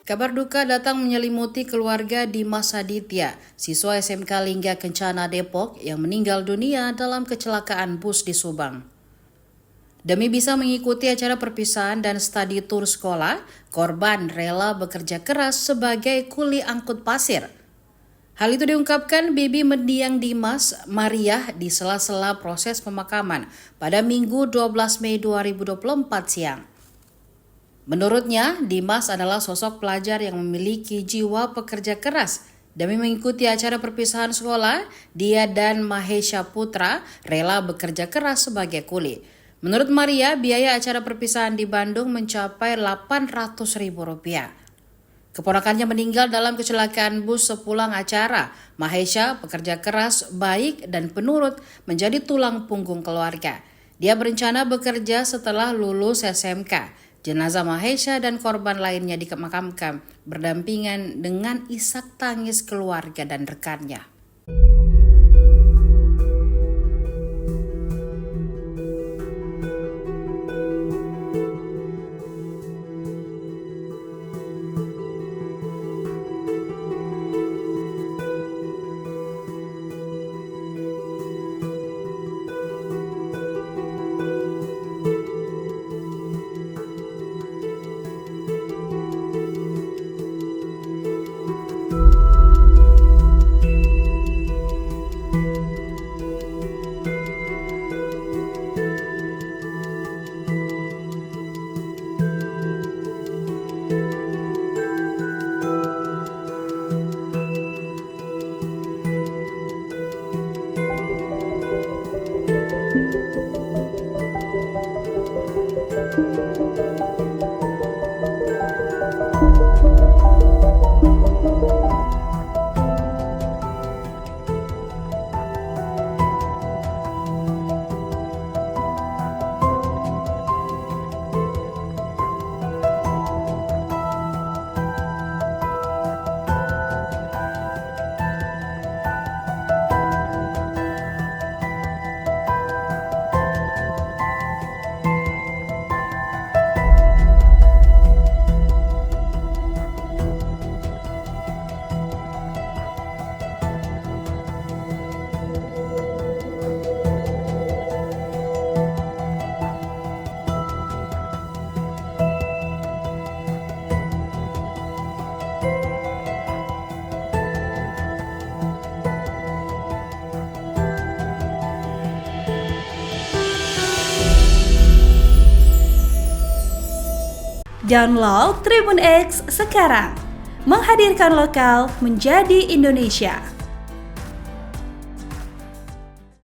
Kabar duka datang menyelimuti keluarga Dimas Aditya, siswa SMK Lingga Kencana Depok yang meninggal dunia dalam kecelakaan bus di Subang. Demi bisa mengikuti acara perpisahan dan studi tur sekolah, korban rela bekerja keras sebagai kuli angkut pasir. Hal itu diungkapkan bibi mendiang Dimas, Mariah, di sela-sela proses pemakaman pada Minggu 12 Mei 2024 siang. Menurutnya, Dimas adalah sosok pelajar yang memiliki jiwa pekerja keras. Demi mengikuti acara perpisahan sekolah, dia dan Mahesha Putra rela bekerja keras sebagai kuli. Menurut Maria, biaya acara perpisahan di Bandung mencapai Rp800.000. Keponakannya meninggal dalam kecelakaan bus sepulang acara. Mahesha, pekerja keras, baik, dan penurut, menjadi tulang punggung keluarga. Dia berencana bekerja setelah lulus SMK. Jenazah Mahesha dan korban lainnya dimakamkan berdampingan dengan isak tangis keluarga dan rekannya. Download Tribun X sekarang, menghadirkan lokal menjadi Indonesia.